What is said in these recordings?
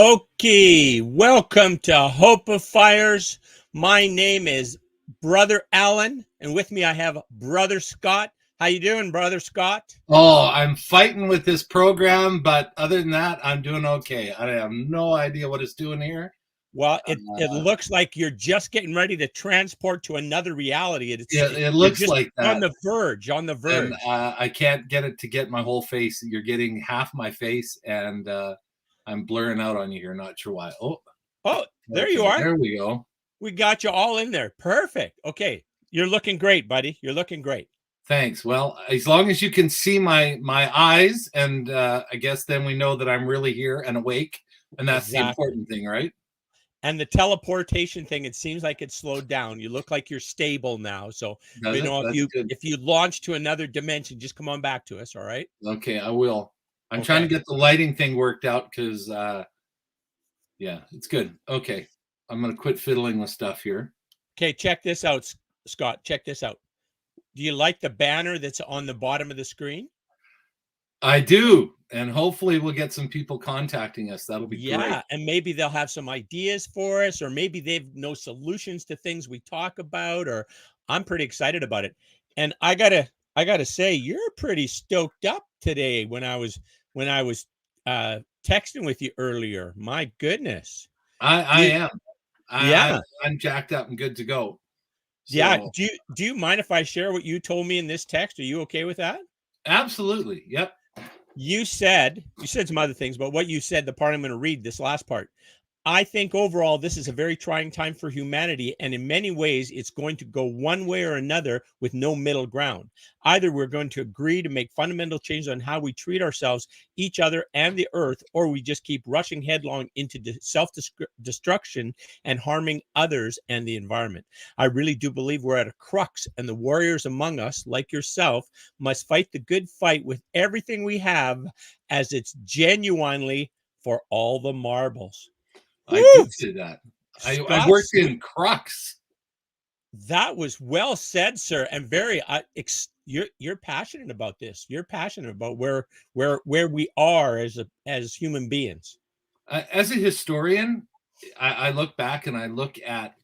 Okay, welcome to Hopeifiers. My name is Brother Alan, and with me I have Brother Scott. How you doing, Brother Scott? Oh, I'm fighting with this program, but other than that, I'm doing okay. I have no idea what it's doing here. Well, it looks like you're just getting ready to transport to another reality. It You're looks just like on that, the verge, on the and verge. I can't get it to get my whole face. You're getting half my face, and I'm blurring out on you here. Not sure why. Oh, Oh, there you okay, are. there we go. We got you all in there. Perfect. Okay, you're looking great, buddy. You're looking great. Thanks. Well, as long as you can see my eyes, and I guess then we know that I'm really here and awake, and that's the Exactly. important thing, right? And the teleportation thing, it seems like it's slowed down. You look like you're stable now. So, Does it? if That's you good. launch to another dimension, just come on back to us. All right. Okay, I will. I'm trying to Okay. get the lighting thing worked out because, yeah, it's good. Okay, I'm gonna quit fiddling with stuff here. Okay. Check this out, Scott. Check this out. Do you like the banner that's on the bottom of the screen? I do, and hopefully we'll get some people contacting us. That'll be great. Yeah, and maybe they'll have some ideas for us, or maybe they've no solutions to things we talk about, or I'm pretty excited about it. And I gotta say, you're pretty stoked up today when I was texting with you earlier. My goodness. I You am. yeah. I'm jacked up and good to go. Yeah. So Do you mind if I share what you told me in this text? Are you okay with that? absolutely, yep. You said some other things, but what you said, the part I'm going to read, this last part. I think overall, this is a very trying time for humanity, and in many ways, it's going to go one way or another with no middle ground. Either we're going to agree to make fundamental changes on how we treat ourselves, each other, and the earth, or we just keep rushing headlong into self destruction and harming others and the environment. I really do believe we're at a crux, and the warriors among us, like yourself, must fight the good fight with everything we have, as it's genuinely for all the marbles. I Woo! did say that. I worked Scott's in Crux. that was well said, sir, and very you're passionate about this. You're passionate about where we are as human beings. As a historian, I look back and I look at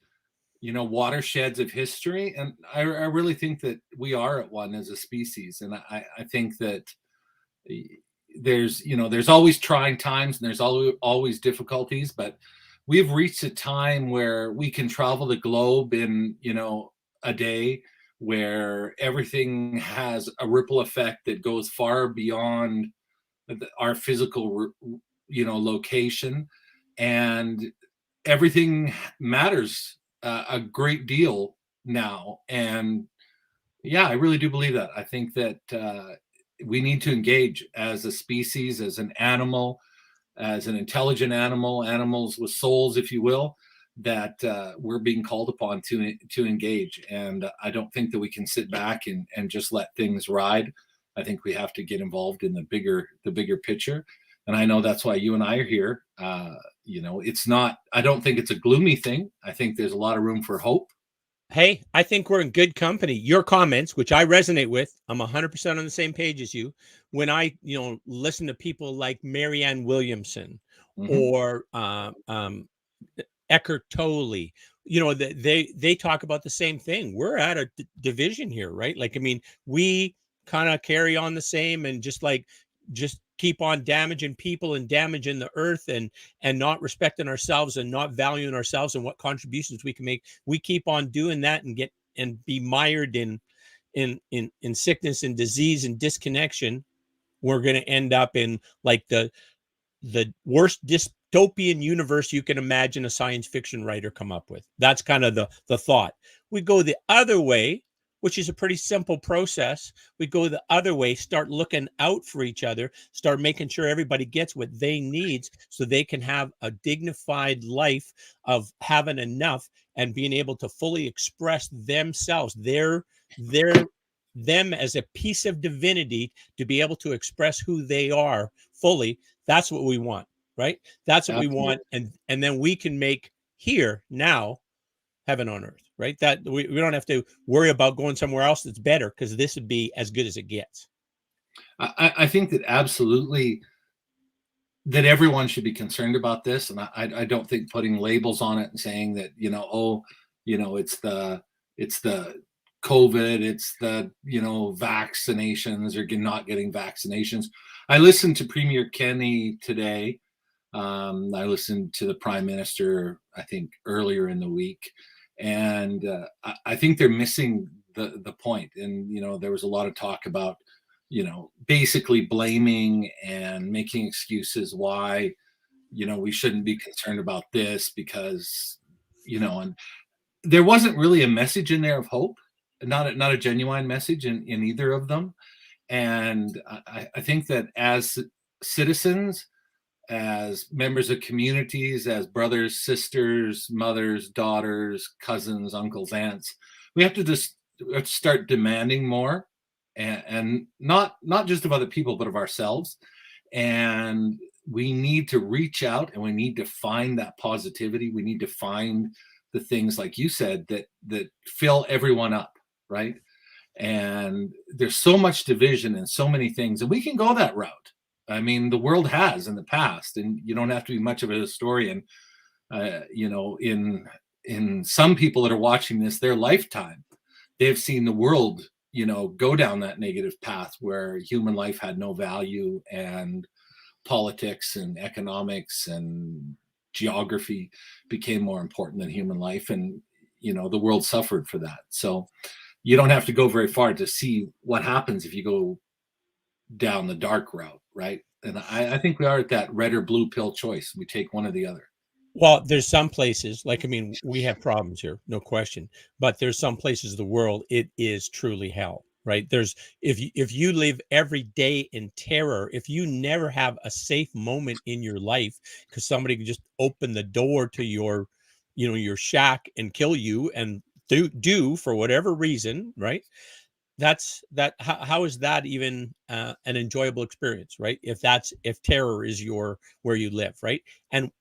watersheds of history, and I really think that we are at one as a species, and I think that there's always trying times and there's always difficulties, but we've reached a time where we can travel the globe in a day, where everything has a ripple effect that goes far beyond our physical location, and everything matters a great deal now. And yeah, I really do believe that. I think that we need to engage as a species, as an animal, as an intelligent animal, animals with souls, if you will, that we're being called upon to engage. And I don't think that we can sit back and just let things ride. I think we have to get involved in the bigger picture. And I know that's why you and I are here. It's not. I don't think it's a gloomy thing. I think there's a lot of room for hope. Hey, I think we're in good company. Your comments, which I resonate with, I'm 100% on the same page as you. When I, listen to people like Marianne Williamson Hmm. or Eckhart Tolle, they talk about the same thing. We're at a division here, right? Like, I mean, we kind of carry on the same and just keep on damaging people and damaging the earth and not respecting ourselves and not valuing ourselves and what contributions we can make. We keep on doing that and get and be mired in sickness and disease and disconnection. We're going to end up in like the worst dystopian universe you can imagine a science fiction writer come up with. That's kind of the thought. We go the other way, which is a pretty simple process. We go the other way, start looking out for each other, start making sure everybody gets what they need so they can have a dignified life of having enough and being able to fully express themselves, their them as a piece of divinity, to be able to express who they are fully. That's what we want, right? That's what we want. Absolutely. And then we can make here now heaven on earth, right? That we don't have to worry about going somewhere else that's better, because this would be as good as it gets. I think that absolutely that everyone should be concerned about this, and I don't think putting labels on it and saying that, oh, it's the COVID, it's the, vaccinations or not getting vaccinations. I listened to Premier Kenny today. I listened to the Prime Minister, I think, earlier in the week, and I think they're missing the point. And there was a lot of talk about basically blaming and making excuses why we shouldn't be concerned about this because and there wasn't really a message in there of hope, not a genuine message in either of them. And I think that as citizens, as members of communities, as brothers, sisters, mothers, daughters, cousins, uncles, aunts, we have to just start demanding more, and not just of other people, but of ourselves. And we need to reach out, and we need to find that positivity. We need to find the things, like you said, that fill everyone up, right? And there's so much division and so many things, and we can go that route. I mean, the world has in the past, and you don't have to be much of a historian. In some people that are watching this, their lifetime, they've seen the world, go down that negative path where human life had no value, and politics and economics and geography became more important than human life, and the world suffered for that. So you don't have to go very far to see what happens if you go down the dark route, right? And I think we are at that red or blue pill choice. We take one or the other. Well, there's some places, like, I mean, we have problems here, no question. But there's some places of the world, it is truly hell, right? There's if you live every day in terror, if you never have a safe moment in your life because somebody could just open the door to your shack and kill you and do for whatever reason, right? How is that even an enjoyable experience, right? If terror is your where you live, right? And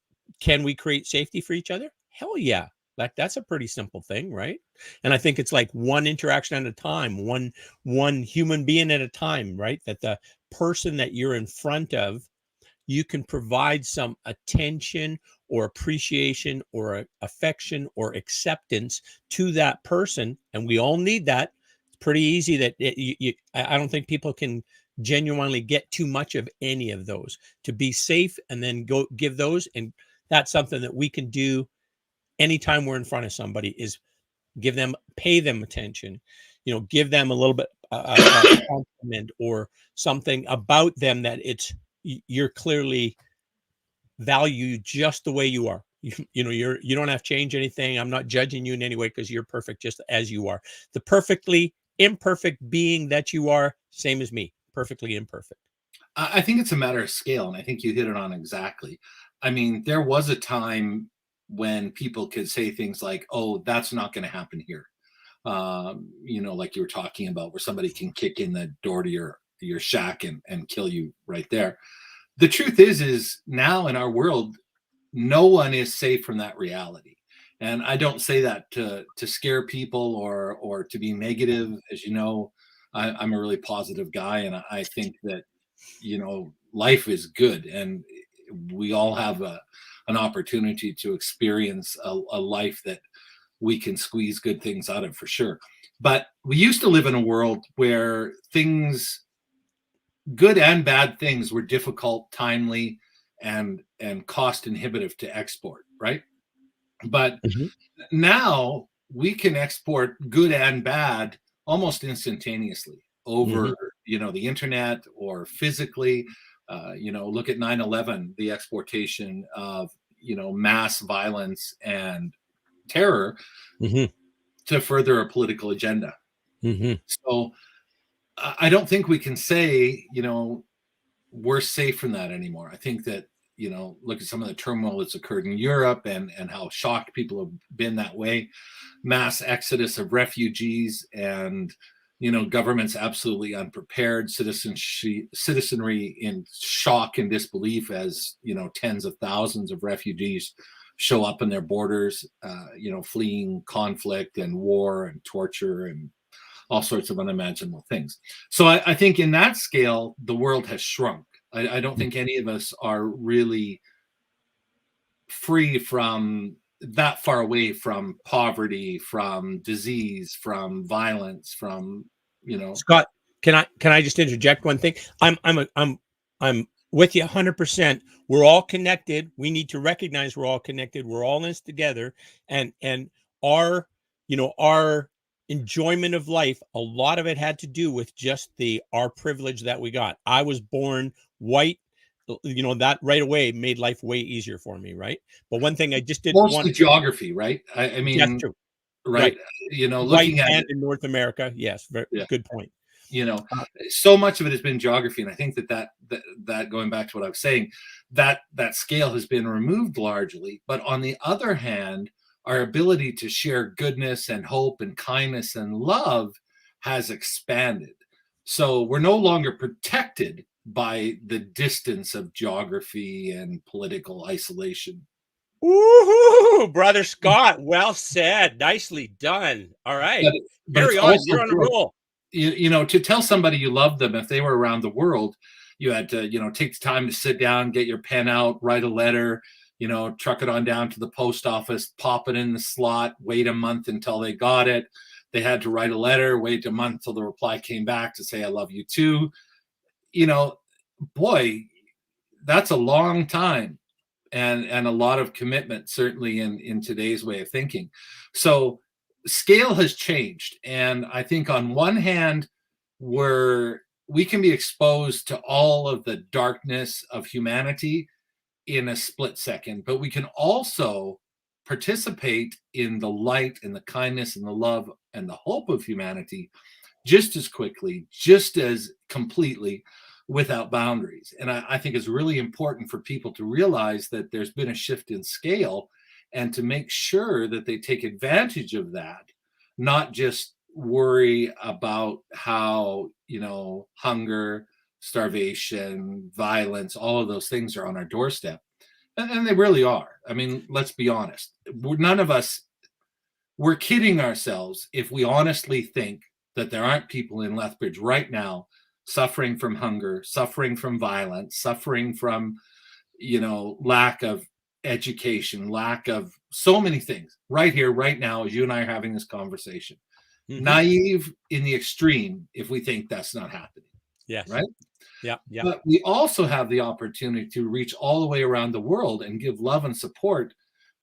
can we create safety for each other? Hell yeah. Like, that's a pretty simple thing, right? And I think it's like one interaction at a time, one human being at a time, right? That the person that you're in front of, you can provide some attention or appreciation or affection or acceptance to that person, and we all need that. It's pretty easy that I don't think people can genuinely get too much of any of those. To be safe and then go give those, and that's something that we can do anytime we're in front of somebody, is pay them attention, give them a little bit a compliment or something about them, that you're clearly valued just the way you are. You don't have to change anything. I'm not judging you in any way because you're perfect just as you are. The perfectly imperfect being that you are, same as me, perfectly imperfect. I think it's a matter of scale, and I think you hit it on exactly. I mean, there was a time when people could say things like, "Oh, that's not going to happen here." Like you were talking about, where somebody can kick in the door to your shack and kill you right there. The truth is now in our world, no one is safe from that reality. And I don't say that to scare people or to be negative. As you know, I'm a really positive guy, and I think that life is good, and we all have an opportunity to experience a life that we can squeeze good things out of, for sure. But we used to live in a world where things, good and bad things, were difficult, timely, and cost inhibitive to export, right? But Mhm. now we can export good and bad almost instantaneously Mhm. over the internet or physically. Look at 9/11, the exportation of mass violence and terror Mhm. to further a political agenda. Mhm. So I don't think we can say we're safe from that anymore. I think that look at some of the turmoil that's occurred in Europe, and how shocked people have been that way. Mass exodus of refugees, and governments absolutely unprepared, citizenry in shock and disbelief as tens of thousands of refugees show up in their borders, fleeing conflict and war and torture and all sorts of unimaginable things. So I think in that scale, the world has shrunk. I don't think any of us are really free from that far away from poverty, from disease, from violence, from, you know. Scott, can I just interject one thing? I'm with you 100%. We're all connected. We need to recognize we're all connected. We're all in this together, and our our enjoyment of life, a lot of it had to do with just the our privilege that we got. I was born white, that right away made life way easier for me, right? But one thing I just didn't want. Mostly geography, right? I That's mean, true. right? Right. White Looking at and it, in North America. Yes, very yeah. good point. You know, Uh, so much of it has been geography, and I think that going back to what I was saying, that scale has been removed largely. But on the other hand, our ability to share goodness and hope and kindness and love has expanded. So we're no longer protected by the distance of geography and political isolation. Woohoo, brother Scott. Well said. Nicely done. All right. But but it's Carry on. also You're on a true. roll. To tell somebody you love them if they were around the world, you had to, take the time to sit down, get your pen out, write a letter, truck it on down to the post office, pop it in the slot, wait a month until they got it. They had to write a letter, wait a month till the reply came back to say I love you too. you know Boy, that's a long time, and a lot of commitment, certainly in today's way of thinking. So scale has changed, and I think on one hand, we can be exposed to all of the darkness of humanity in a split second, but we can also participate in the light and the kindness and the love and the hope of humanity just as quickly, just as completely, without boundaries. And I think it's really important for people to realize that there's been a shift in scale, and to make sure that they take advantage of that, not just worry about how, hunger, starvation, violence, all of those things are on our doorstep. And they really are. I mean, let's be honest. None of us, we're kidding ourselves if we honestly think that there aren't people in Lethbridge right now suffering from hunger, suffering from violence, suffering from, lack of education, lack of so many things right here, right now, as you and I are having this conversation. Mhm. Naive in the extreme if we think that's not happening, Yes. right? Yeah. Yeah. But we also have the opportunity to reach all the way around the world and give love and support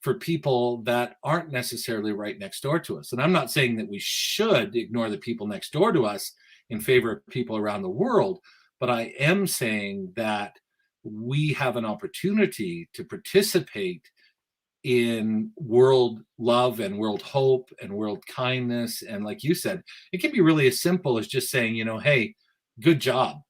for people that aren't necessarily right next door to us. And I'm not saying that we should ignore the people next door to us in favor of people around the world, but I am saying that we have an opportunity to participate in world love and world hope and world kindness. And like you said, it can be really as simple as just saying, hey, good job.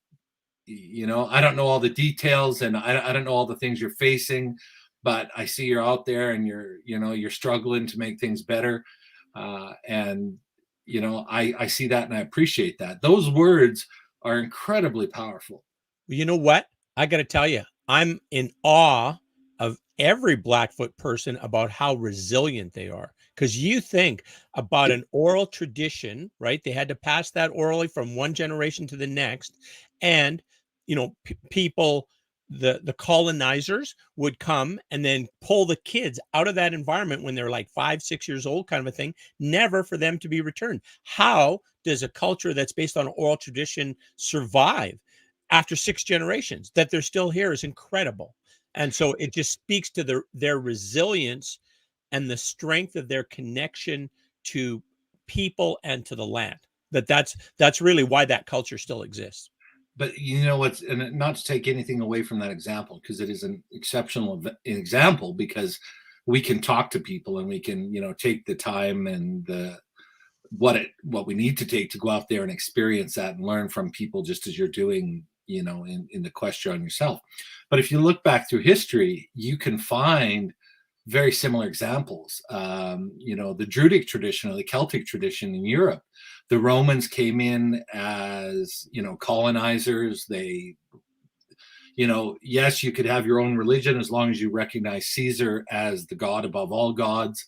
I don't know all the details, and I don't know all the things you're facing, but I see you're out there and you're struggling to make things better. And I see that, and I appreciate that. Those words are incredibly powerful. Well, you know what? I got to tell you, I'm in awe of every Blackfoot person about how resilient they are. Because you think about an oral tradition, right? They had to pass that orally from one generation to the next. And, people, the colonizers would come and then pull the kids out of that environment when they're like 5, 6 years old, kind of a thing, never for them to be returned. How does a culture that's based on oral tradition survive after 6 generations? That they're still here is incredible. And so it just speaks to their resilience and the strength of their connection to people and to the land. That's really why that culture still exists. But you know what's, and not to take anything away from that example, because it is an exceptional example, because we can talk to people and we can, take the time and what we need to take to go out there and experience that and learn from people, just as you're doing, in the question on yourself. But if you look back through history, you can find very similar examples. The Druidic tradition or the Celtic tradition in Europe, the Romans came in as, colonizers. They, yes, you could have your own religion as long as you recognize Caesar as the god above all gods.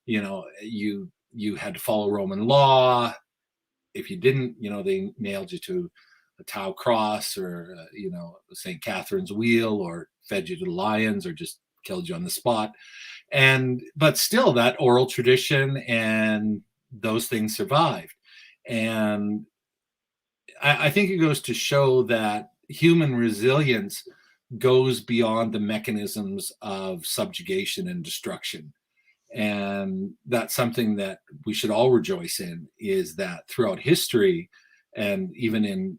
You had to follow Roman law. If you didn't, they nailed you to a Tau cross, or St. Catherine's wheel, or fed you to the lions, or just killed you on the spot. But still, that oral tradition and those things survived. And I think it goes to show that human resilience goes beyond the mechanisms of subjugation and destruction. And that's something that we should all rejoice in, is that throughout history, and even in,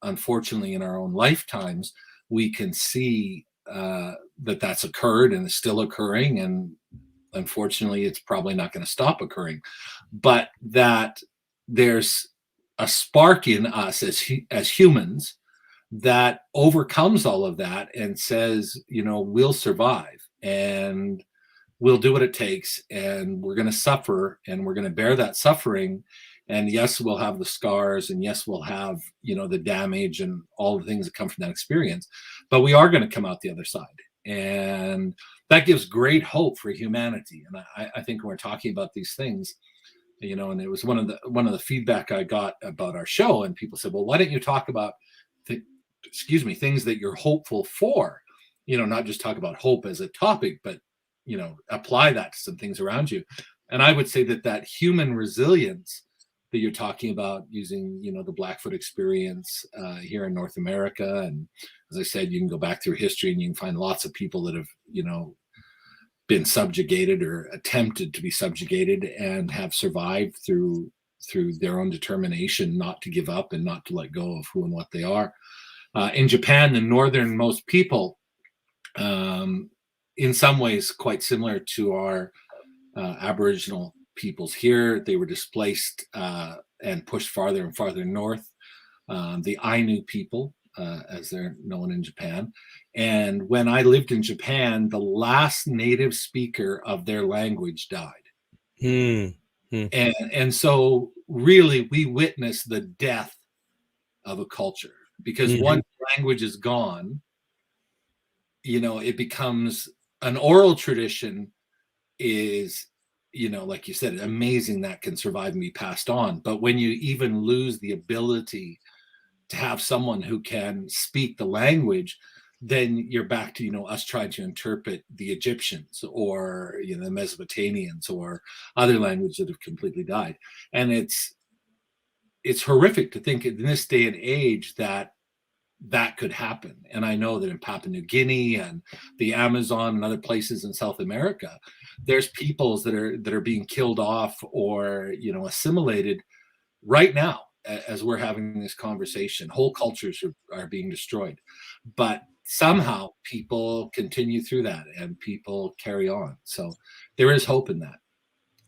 unfortunately in our own lifetimes, we can see that that's occurred and is still occurring. And unfortunately, it's probably not going to stop occurring, but that there's a spark in us as humans that overcomes all of that and says, we'll survive, and we'll do what it takes, and we're going to suffer, and we're going to bear that suffering. And yes, we'll have the scars, and yes, we'll have, the damage and all the things that come from that experience, but we are going to come out the other side. And that gives great hope for humanity. And I think when we're talking about these things, and it was one of the feedback I got about our show, and people said, well, why don't you talk about things that you're hopeful for, not just talk about hope as a topic, but apply that to some things around you. And I would say that human resilience that you're talking about, using the Blackfoot experience here in North America, and as I said, you can go back through history and you can find lots of people that have been subjugated or attempted to be subjugated and have survived through their own determination not to give up and not to let go of who and what they are. In Japan, the northernmost people, in some ways quite similar to our Aboriginal peoples here, they were displaced and pushed farther and farther north. The Ainu people, as they're known in Japan. And when I lived in Japan, the last native speaker of their language died. And so really we witnessed the death of a culture, because once language is gone, it becomes an oral tradition is, like you said, amazing that can survive and be passed on. But when you even lose the ability to have someone who can speak the language, then you're back to, us trying to interpret the Egyptians or, the Mesopotamians or other languages that have completely died. And it's horrific to think in this day and age that could happen. And I know that in Papua New Guinea and the Amazon and other places in South America, there's peoples that are being killed off or, assimilated right now as we're having this conversation. Whole cultures are being destroyed, but somehow people continue through that and people carry on. So there is hope in that.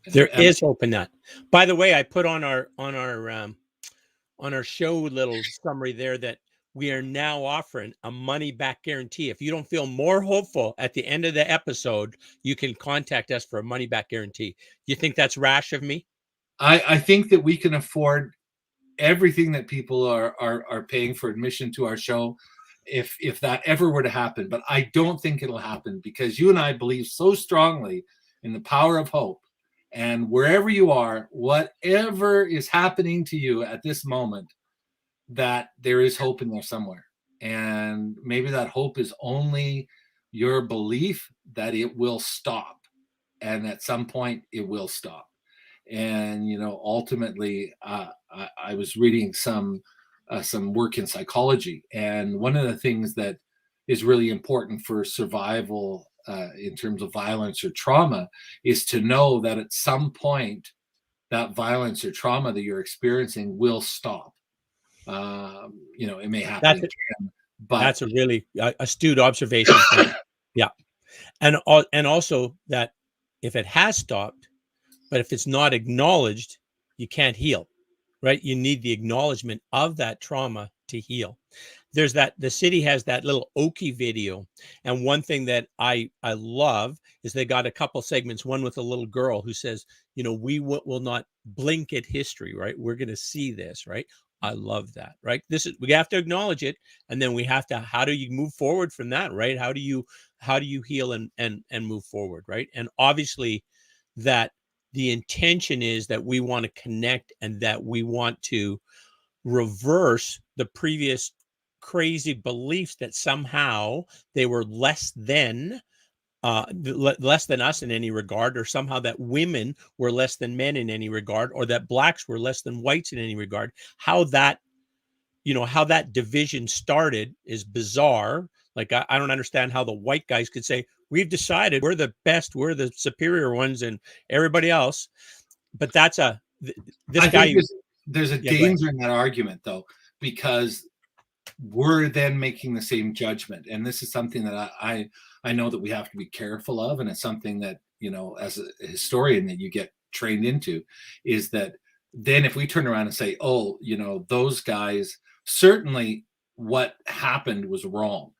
There is hope in that. By the way, I put on our show little summary there that we are now offering a money back guarantee. If you don't feel more hopeful at the end of the episode, you can contact us for a money back guarantee. You think that's rash of me? I think that we can afford everything that people are paying for admission to our show, if that ever were to happen. But I don't think it'll happen, because you and I believe so strongly in the power of hope. And wherever you are, whatever is happening to you at this moment, that there is hope in there somewhere. And maybe that hope is only your belief that it will stop, and at some point it will stop. And ultimately, I was reading some work in psychology, and one of the things that is really important for survival in terms of violence or trauma is to know that at some point that violence or trauma that you're experiencing will stop. It may happen again, but that's a really astute observation. Yeah. And also that if it has stopped, but if it's not acknowledged, you can't heal, right? You need the acknowledgement of that trauma to heal. There's the city has that little Oki video. And one thing that I love is they got a couple segments, one with a little girl who says, we will not blink at history, right? We're going to see this, right? I love that, right? We have to acknowledge it. And then we have to, how do you move forward from that, right? How do you heal and move forward, right? And obviously that the intention is that we want to connect and that we want to reverse the previous crazy beliefs that somehow they were less than less than us in any regard, or somehow that women were less than men in any regard, or that blacks were less than whites in any regard. How that, how that division started is bizarre. Like, I don't understand how the white guys could say, we've decided we're the best, we're the superior ones, and everybody else. But that's this I think guy. there's a Yeah, go ahead. danger in that argument, though, because we're then making the same judgment, and this is something that I know that we have to be careful of, and it's something that, as a historian, that you get trained into, is that then if we turn around and say, oh, those guys, certainly what happened was wrong,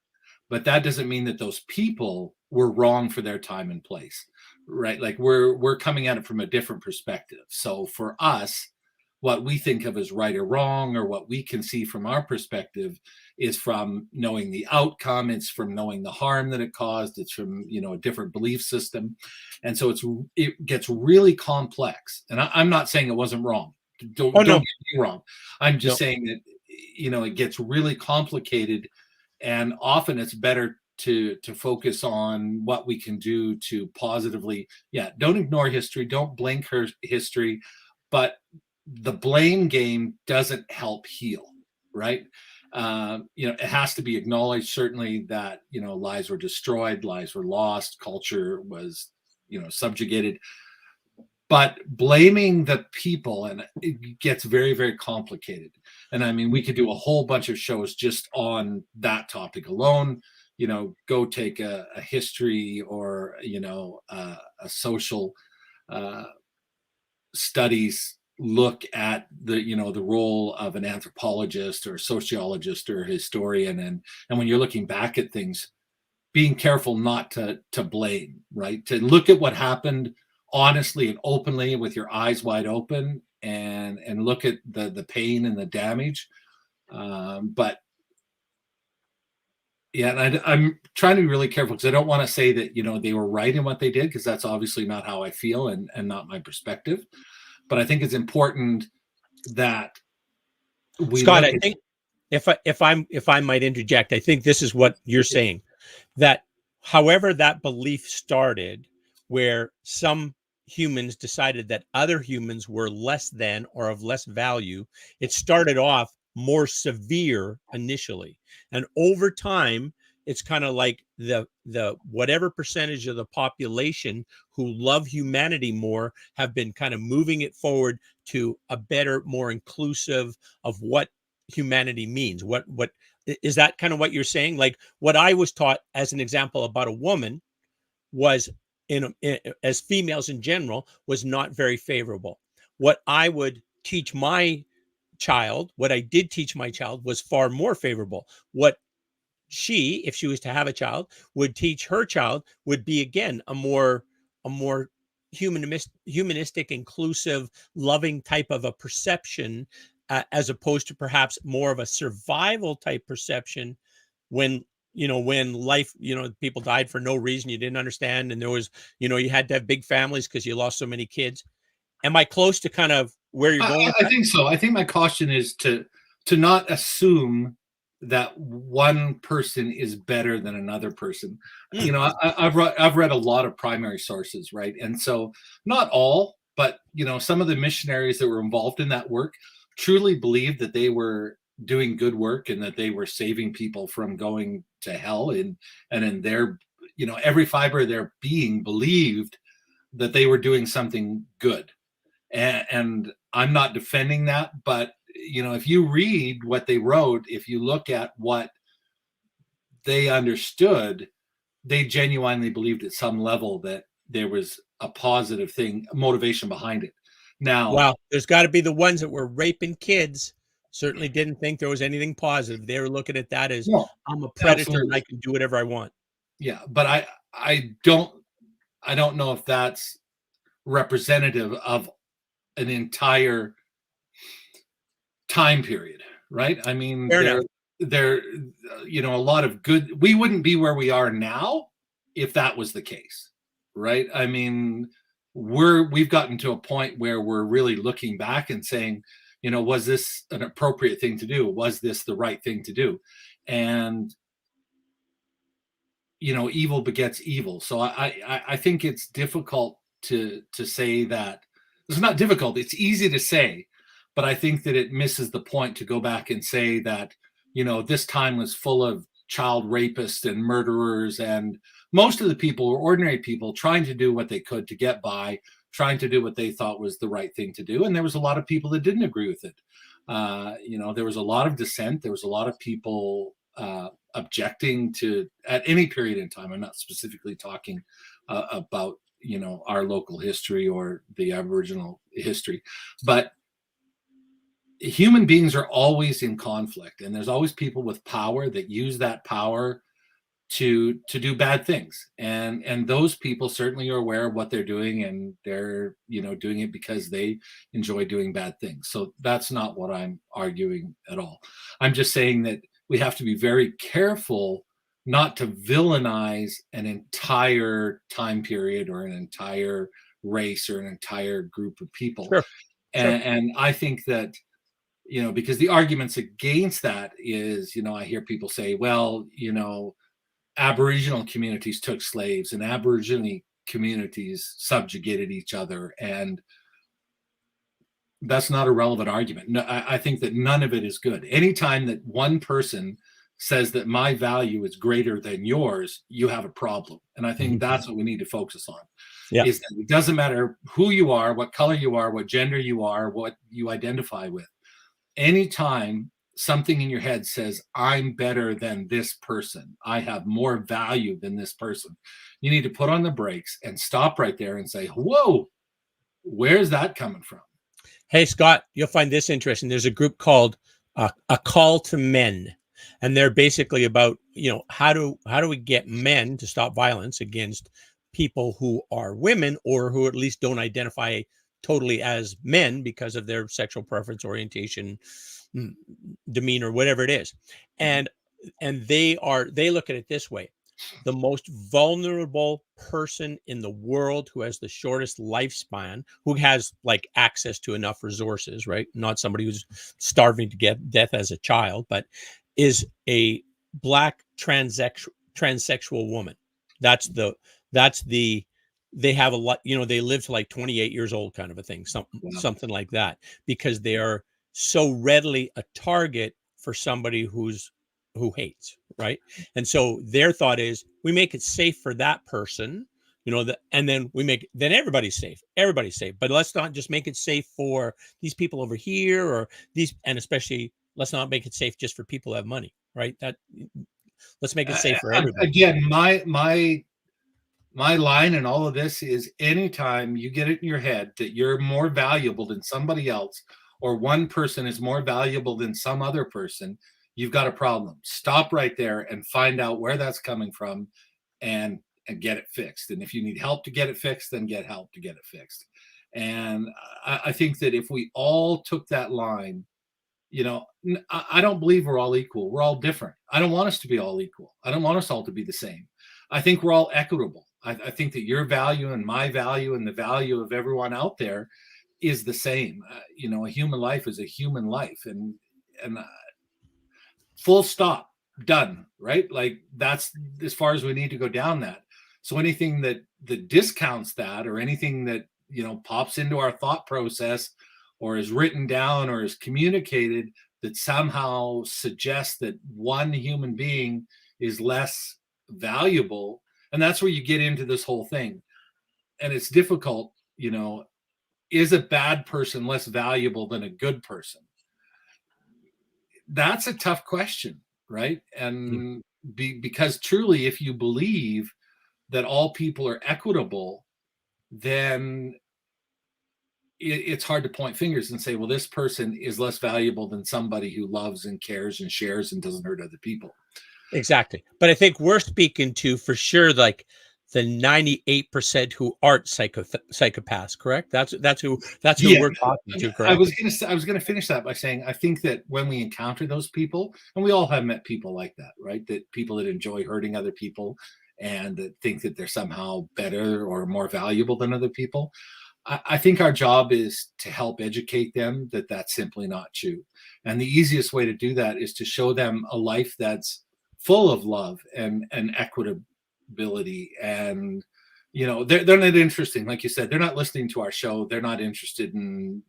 but that doesn't mean that those people were wrong for their time and place, right? Like, we're coming at it from a different perspective. So for us, what we think of as right or wrong, or what we can see from our perspective, is from knowing the outcome, it's from knowing the harm that it caused, it's from a different belief system. And so it gets really complex. And I'm not saying it wasn't wrong, Oh, don't no, get me wrong. I'm just no. saying that it gets really complicated, and often it's better to focus on what we can do to positively, don't ignore history, don't blink her history, but the blame game doesn't help heal, right? It has to be acknowledged, certainly, that lives were destroyed, lives were lost, culture was subjugated, but blaming the people, and it gets very, very complicated. And I mean, we could do a whole bunch of shows just on that topic alone. Go take a history, or a social studies look at the role of an anthropologist or a sociologist or a historian, and when you're looking back at things, being careful not to blame, right? To look at what happened honestly and openly with your eyes wide open, and look at the pain and the damage. But yeah, and I'm trying to be really careful, because I don't want to say that they were right in what they did, because that's obviously not how I feel, and not my perspective. But I think it's important that we Scott, look I at. think if I might interject, I think this is what you're saying, that however that belief started, where some humans decided that other humans were less than or of less value, it started off more severe initially, and over time it's kind of like the whatever percentage of the population who love humanity more have been kind of moving it forward to a better, more inclusive of what humanity means. What is that kind of what you're saying? Like, what I was taught as an example about a woman was, as females in general, was not very favorable. What I would teach my child, what I did teach my child, was far more favorable. What she, if she was to have a child, would teach her child would be, again, a more humanistic, inclusive, loving type of a perception, as opposed to perhaps more of a survival type perception, when when life, people died for no reason you didn't understand, and there was, you had to have big families because you lost so many kids. Am I close to kind of where you're I, going with I that? think so. I think my caution is to not assume that one person is better than another person. Mm, I've read a lot of primary sources, right? And so, not all, but some of the missionaries that were involved in that work truly believed that they were doing good work, and that they were saving people from going to hell, and in their every fiber of their being believed that they were doing something good. And I'm not defending that, but if you read what they wrote, if you look at what they understood, they genuinely believed at some level that there was a positive thing, motivation behind it. Now, well, there's got to be the ones that were raping kids. Certainly didn't think there was anything positive. They were looking at that as, no, I'm a predator and I absolutely, can do whatever I want. yeah, but I don't know if that's representative of an entire time period, right? I mean, Fair enough. there a lot of good. We wouldn't be where we are now if that was the case, right? I mean, we've gotten to a point where we're really looking back and saying, was this an appropriate thing to do? Was this the right thing to do? And evil begets evil. So I think it's difficult to say that. It's not difficult. It's easy to say, but I think that it misses the point to go back and say that this time was full of child rapists and murderers, and most of the people were ordinary people trying to do what they could to get by, trying to do what they thought was the right thing to do. And there was a lot of people that didn't agree with it. There was a lot of dissent. There was a lot of people objecting to at any period in time. I'm not specifically talking about our local history or the Aboriginal history, but human beings are always in conflict, and there's always people with power that use that power to do bad things, and those people certainly are aware of what they're doing, and they're doing it because they enjoy doing bad things. So that's not what I'm arguing at all. I'm just saying that we have to be very careful not to villainize an entire time period or an entire race or an entire group of people. Sure. And I think that because the arguments against that is, I hear people say, well, Aboriginal communities took slaves and Aboriginal communities subjugated each other. And that's not a relevant argument. No, I think that none of it is good. Anytime that one person says that my value is greater than yours, you have a problem. And I think that's what we need to focus on. Yeah. Is that it doesn't matter who you are, what color you are, what gender you are, what you identify with. Anytime something in your head says, I'm better than this person, I have more value than this person, you need to put on the brakes and stop right there and say, whoa, where's that coming from? Hey, Scott, you'll find this interesting. There's a group called A Call to Men, and they're basically about, how do we get men to stop violence against people who are women, or who at least don't identify totally as men because of their sexual preference, orientation, demeanor, whatever it is. And they look at it this way: the most vulnerable person in the world, who has the shortest lifespan, who has like access to enough resources, right? Not somebody who's starving to get death as a child, but is a Black transsexual woman. That's the they have a lot, they live to like 28 years old, kind of a thing, something like that, because they are so readily a target for somebody who hates, right? And so their thought is, we make it safe for that person, and then then everybody's safe, but let's not just make it safe for these people over here, or these, and especially let's not make it safe just for people who have money, right? Let's make it safe for everybody. Again, my line in all of this is, anytime you get it in your head that you're more valuable than somebody else, or one person is more valuable than some other person, you've got a problem. Stop right there and find out where that's coming from, and get it fixed. And if you need help to get it fixed, then get help to get it fixed. And I think that if we all took that line, I don't believe we're all equal. We're all different. I don't want us to be all equal. I don't want us all to be the same. I think we're all equitable. I think that your value and my value and the value of everyone out there is the same. A human life is a human life, and full stop, done, right? Like, that's as far as we need to go down that. So anything that discounts that, or anything that pops into our thought process, or is written down, or is communicated, that somehow suggests that one human being is less valuable. And that's where you get into this whole thing. And it's difficult, is a bad person less valuable than a good person? That's a tough question, right? And because truly, if you believe that all people are equitable, then it's hard to point fingers and say, well, this person is less valuable than somebody who loves and cares and shares and doesn't hurt other people. Exactly. But I think we're speaking to, for sure, like the 98% who aren't psychopaths, correct? That's who we're talking to, correct? I was gonna finish that by saying, I think that when we encounter those people, and we all have met people like that, right? That people that enjoy hurting other people and that think that they're somehow better or more valuable than other people. I think our job is to help educate them that that's simply not true. And the easiest way to do that is to show them a life that's full of love and equitability. And, they're not interesting. Like you said, they're not listening to our show. They're not interested in,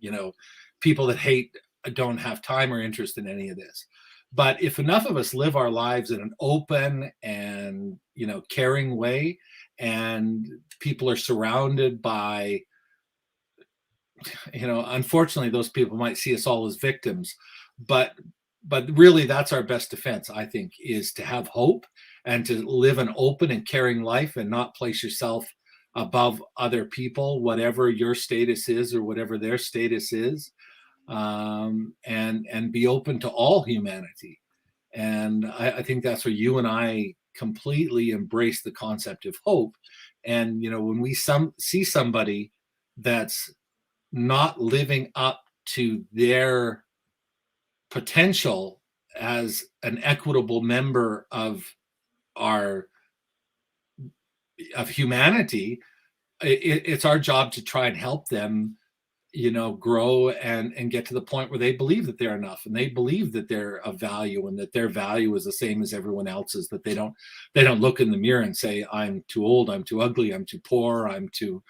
people that hate, don't have time or interest in any of this. But if enough of us live our lives in an open and, caring way, and people are surrounded by, unfortunately, those people might see us all as victims, but really that's our best defense, I think, is to have hope and to live an open and caring life and not place yourself above other people, whatever your status is or whatever their status is, and be open to all humanity. And I think that's where you and I completely embrace the concept of hope. And when we see somebody that's not living up to their potential as an equitable member of our of humanity, it's our job to try and help them, grow and get to the point where they believe that they're enough and they believe that they're of value and that their value is the same as everyone else's, that they don't look in the mirror and say, I'm too old, I'm too ugly, I'm too poor, I'm too,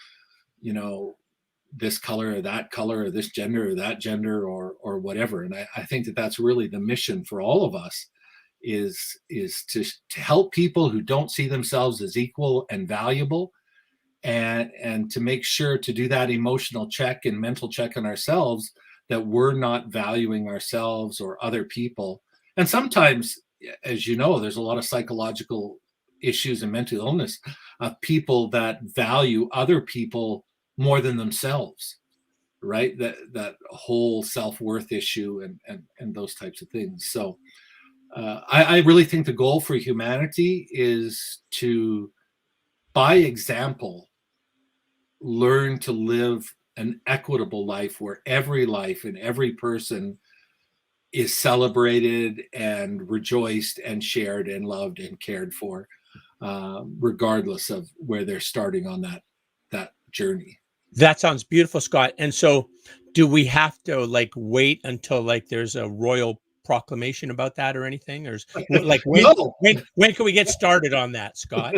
this color or that color or this gender or that gender or whatever. And I think that that's really the mission for all of us, is to help people who don't see themselves as equal and valuable, and to make sure to do that emotional check and mental check on ourselves, that we're not valuing ourselves or other people. And sometimes, as you know, there's a lot of psychological issues and mental illness of people that value other people more than themselves, right? That whole self-worth issue and those types of things. So I really think the goal for humanity is to, by example, learn to live an equitable life where every life and every person is celebrated and rejoiced and shared and loved and cared for, regardless of where they're starting on that journey. That sounds beautiful, Scott. And so do we have to wait until there's a royal proclamation about that or anything? Or No. when can we get started on that, Scott?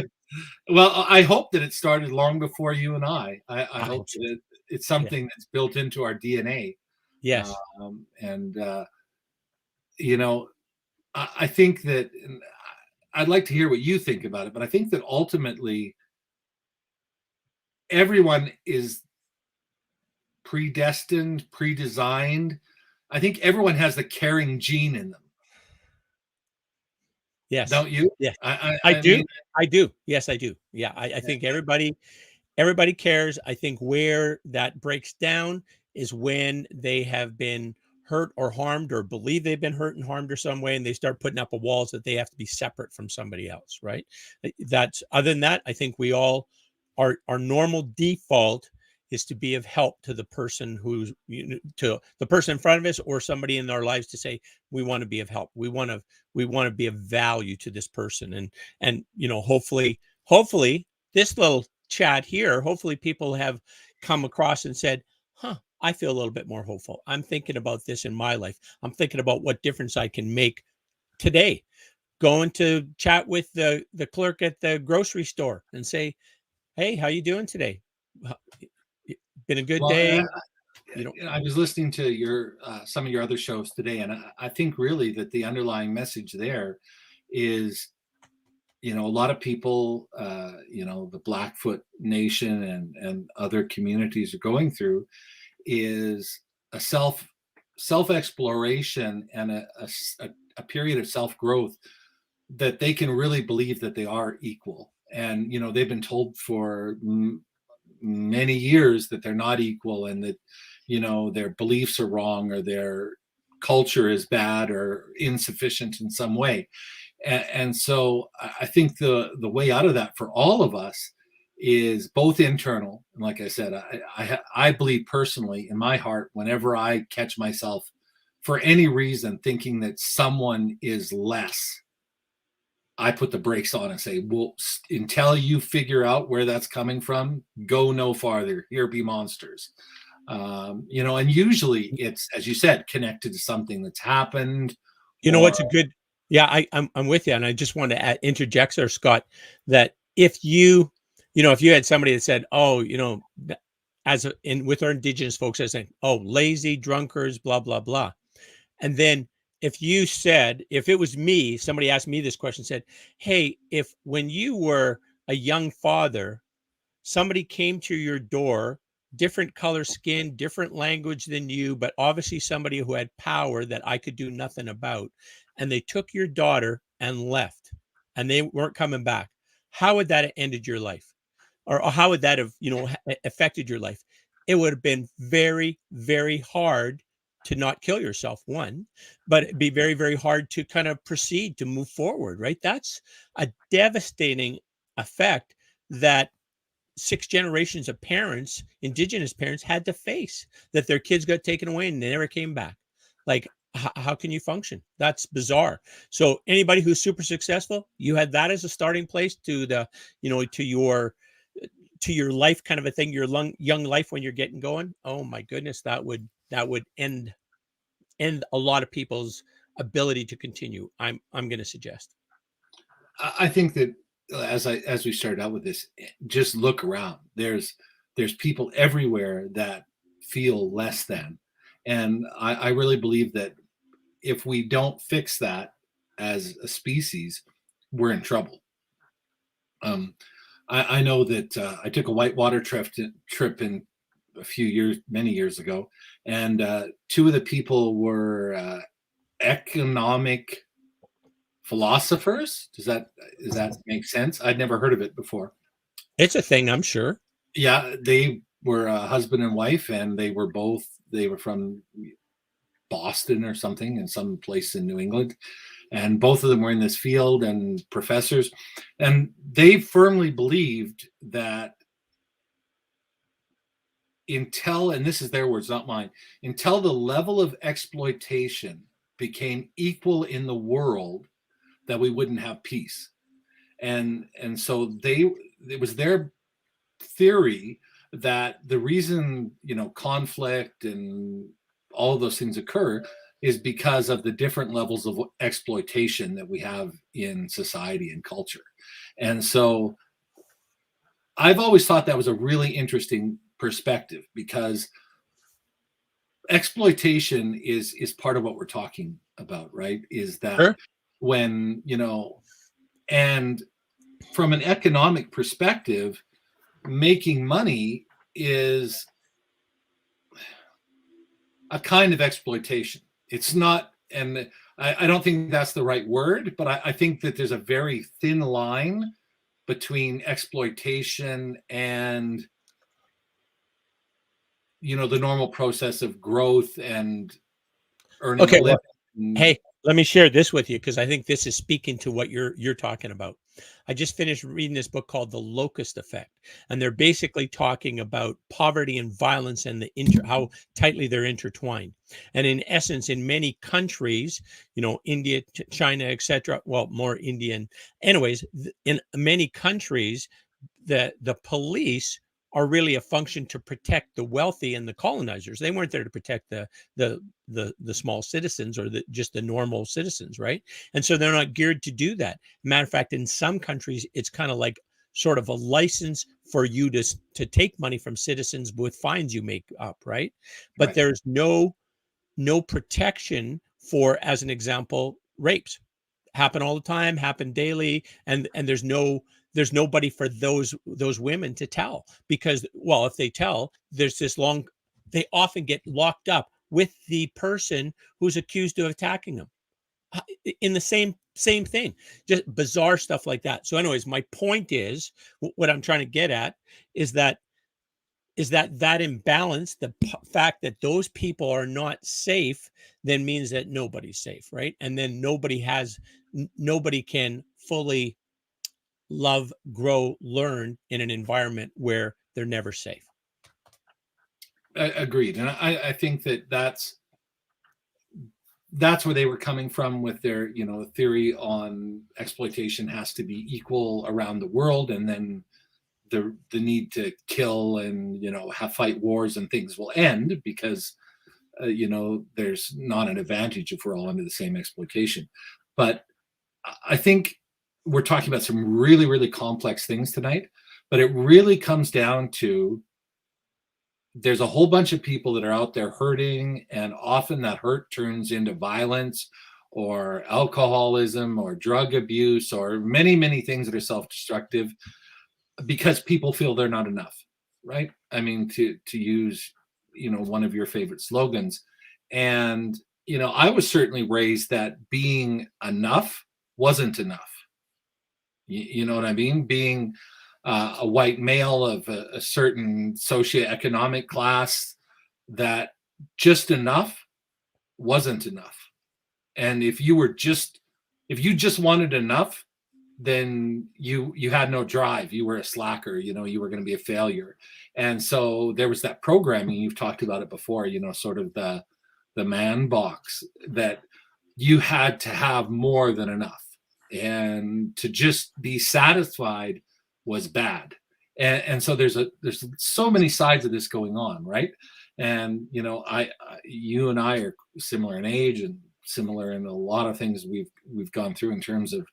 Well, I hope that it started long before you and I hope so. that it's something that's built into our DNA. Yes. And I think that, I'd like to hear what you think about it, but I think that ultimately everyone is predestined, pre-designed. I think everyone has the caring gene in them. Yes. Don't you? Yes. I do. mean, I do. Yes, I do. Yeah. I think everybody cares. I think where that breaks down is when they have been hurt or harmed or believe they've been hurt and harmed or some way, and they start putting up a walls that they have to be separate from somebody else, right? That's, other than that, I think we all, our normal default is to be of help to the person who's, to the person in front of us or somebody in our lives, to say we want to be of help, we want to be of value to this person. And hopefully this little chat here, hopefully people have come across and said, I feel a little bit more hopeful. I'm thinking about this in my life. I'm thinking about what difference I can make today. Going to chat with the clerk at the grocery store and say, hey, how you doing today? Been a good well, day? I was listening to your some of your other shows today, and I think really that the underlying message there is, a lot of people, the Blackfoot Nation and other communities are going through, is a self exploration and a period of self growth, that they can really believe that they are equal. And they've been told for many years that they're not equal, and that their beliefs are wrong, or their culture is bad or insufficient in some way. And so I think the way out of that for all of us is both internal, and like I said, I believe personally in my heart, whenever I catch myself for any reason thinking that someone is less, I put the brakes on and say, well, until you figure out where that's coming from, go no farther. Here be monsters. And usually it's, as you said, connected to something that's happened. You know Or what's a good yeah, I'm with you, and I just want to interject there, Scott, that if if you had somebody that said, "Oh, as in with our indigenous folks, they're saying, oh, lazy drunkards, blah blah blah," and then if it was me, somebody asked me this question, said, "Hey, if when you were a young father, somebody came to your door, different color skin, different language than you, but obviously somebody who had power that I could do nothing about. And they took your daughter and left and they weren't coming back. How would that have ended your life? Or how would that have, affected your life? It would have been very, very hard to not kill yourself, one, but it'd be very, very hard to kind of proceed to move forward, right? That's a devastating effect that six generations of parents, indigenous parents, had to face, that their kids got taken away and they never came back. Like, how can you function? That's bizarre. So anybody who's super successful, you had that as a starting place to the, to your life kind of a thing, your young life when you're getting going. Oh my goodness, that would end a lot of people's ability to continue. I'm going to suggest. I think that as we started out with this, just look around. There's people everywhere that feel less than, and I really believe that if we don't fix that as a species, we're in trouble. I know that I took a whitewater trip in many years ago, and two of the people were economic philosophers. Does that make sense? I'd never heard of it before. It's a thing, I'm sure. Yeah, they were a husband and wife, and they were from Boston or something, in some place in New England, and both of them were in this field and professors, and they firmly believed that until, and this is their words, not mine, until the level of exploitation became equal in the world, that we wouldn't have peace. And so it was their theory that the reason conflict and all of those things occur is because of the different levels of exploitation that we have in society and culture. And so I've always thought that was a really interesting perspective, because exploitation is part of what we're talking about, right? Is that Sure. when and from an economic perspective, making money is a kind of exploitation. It's not, and I don't think that's the right word, but I think that there's a very thin line between exploitation and the normal process of growth and earning a Okay. living. Well, hey, let me share this with you because I think this is speaking to what you're talking about. I just finished reading this book called The Locust Effect, and they're basically talking about poverty and violence and how tightly they're intertwined. And in essence, in many countries, India, China, etc. Well, more Indian. Anyways, in many countries, the police are really a function to protect the wealthy and the colonizers. They weren't there to protect the small citizens or just the normal citizens, right? And so they're not geared to do that. Matter of fact, in some countries, it's kind of like sort of a license for you to take money from citizens with fines you make up, right? But Right. there's no protection for, as an example, rapes happen all the time, happen daily, and there's nobody for those women to tell, because, well, if they tell, they often get locked up with the person who's accused of attacking them in the same thing, just bizarre stuff like that. So anyways, my point is, what I'm trying to get at is that imbalance, the fact that those people are not safe, then means that nobody's safe, right? And then nobody can fully love, grow, learn in an environment where they're never safe. Agreed. And I think that that's where they were coming from with their, theory on exploitation has to be equal around the world, and then the need to kill and have fight wars and things will end because there's not an advantage if we're all under the same exploitation. But I think we're talking about some really, really complex things tonight, but it really comes down to there's a whole bunch of people that are out there hurting, and often that hurt turns into violence or alcoholism or drug abuse or many, many things that are self-destructive because people feel they're not enough, right? I mean, to use, one of your favorite slogans. And, I was certainly raised that being enough wasn't enough. You know what I mean? Being a white male of a certain socioeconomic class, that just enough wasn't enough. And if you just wanted enough, then you had no drive. You were a slacker. You were going to be a failure. And so there was that programming, you've talked about it before. Sort of the man box, that you had to have more than enough, and to just be satisfied was bad. And so there's so many sides of this going on, right? And you and I are similar in age and similar in a lot of things we've gone through in terms of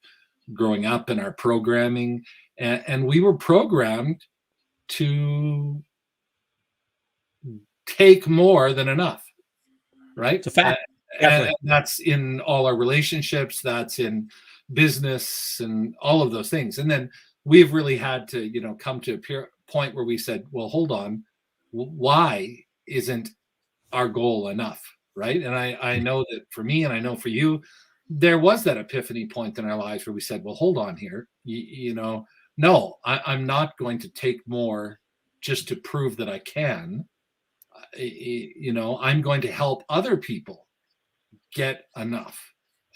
growing up in our programming, and we were programmed to take more than enough, right? It's a fact. And that's in all our relationships, that's in business and all of those things. And then we've really had to come to a point where we said, well, hold on, why isn't our goal enough, right? And I know that for me, and I know for you, there was that epiphany point in our lives where we said, well, hold on here. No, I'm not going to take more just to prove that I can. I'm going to help other people get enough.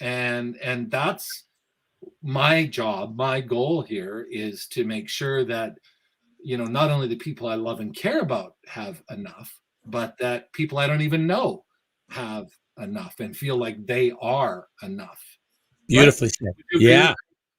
And that's my job. My goal here is to make sure that, not only the people I love and care about have enough, but that people I don't even know have enough and feel like they are enough. Beautifully said. Yeah.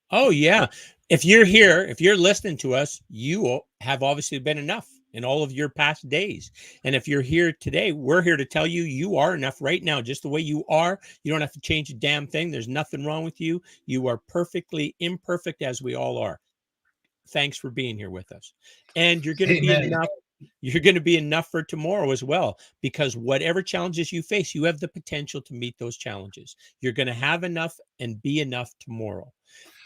Oh, yeah. If you're here, if you're listening to us, you have obviously been enough in all of your past days. And if you're here today, we're here to tell you you are enough right now, just the way you are. You don't have to change a damn thing. There's nothing wrong with you. You are perfectly imperfect, as we all are. Thanks for being here with us. And you're going to be enough. You're going to be enough for tomorrow as well, because whatever challenges you face, you have the potential to meet those challenges. You're going to have enough and be enough tomorrow.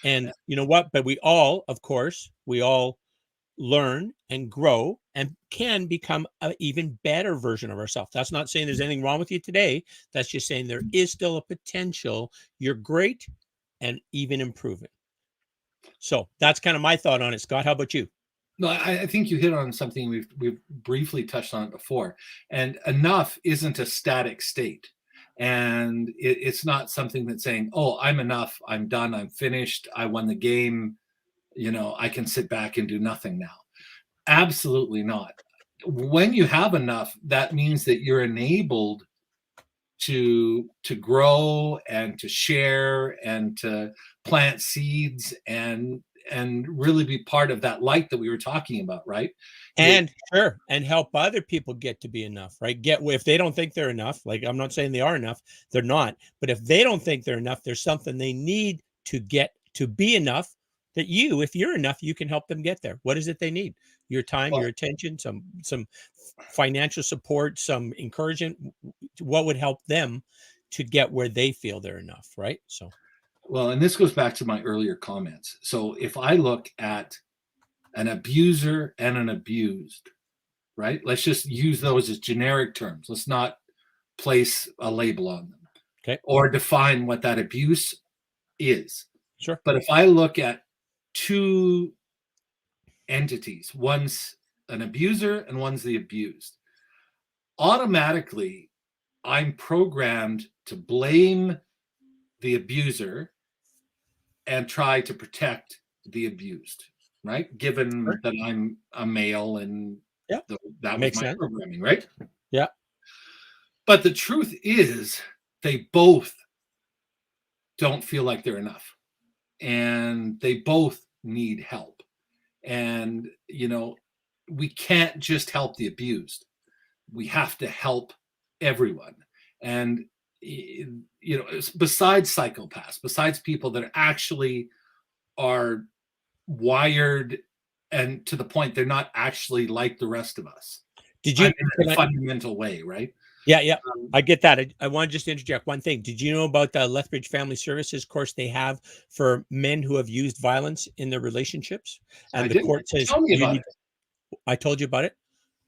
And you know what? But we all, of course, we all learn and grow and can become an even better version of ourselves. That's not saying there's anything wrong with you today. That's just saying there is still a potential. You're great and even improving. So that's kind of my thought on it. Scott, how about you? No, I think you hit on something we've briefly touched on it before. And enough isn't a static state. And it's not something that's saying, oh, I'm enough, I'm done, I'm finished, I won the game, I can sit back and do nothing now. Absolutely not. When you have enough, that means that you're enabled to grow and to share and to plant seeds and really be part of that light that we were talking about, right? And sure, and help other people get to be enough, right? If they don't think they're enough, like I'm not saying they are enough, they're not. But if they don't think they're enough, there's something they need to get to be enough that if you're enough, you can help them get there. What is it they need? Your time, your attention, some financial support, some encouragement. What would help them to get where they feel they're enough, right? So, well, and this goes back to my earlier comments. So if I look at an abuser and an abused, right? Let's just use those as generic terms. Let's not place a label on them, okay, or define what that abuse is. Sure. But if I look at two entities, one's an abuser and one's the abused, automatically I'm programmed to blame the abuser and try to protect the abused, right? Given that I'm a male and that was my programming, right? Yeah. But the truth is they both don't feel like they're enough, and they both need help. And we can't just help the abused, we have to help everyone. And besides psychopaths, besides people that actually are wired and to the point they're not actually like the rest of us, Did I you? mean, in a fundamental way, right? Yeah, yeah. I get that. I want to just interject one thing. Did you know about the Lethbridge Family Services course they have for men who have used violence in their relationships? I And the didn't. court says Tell me you about need. it. I told you about it.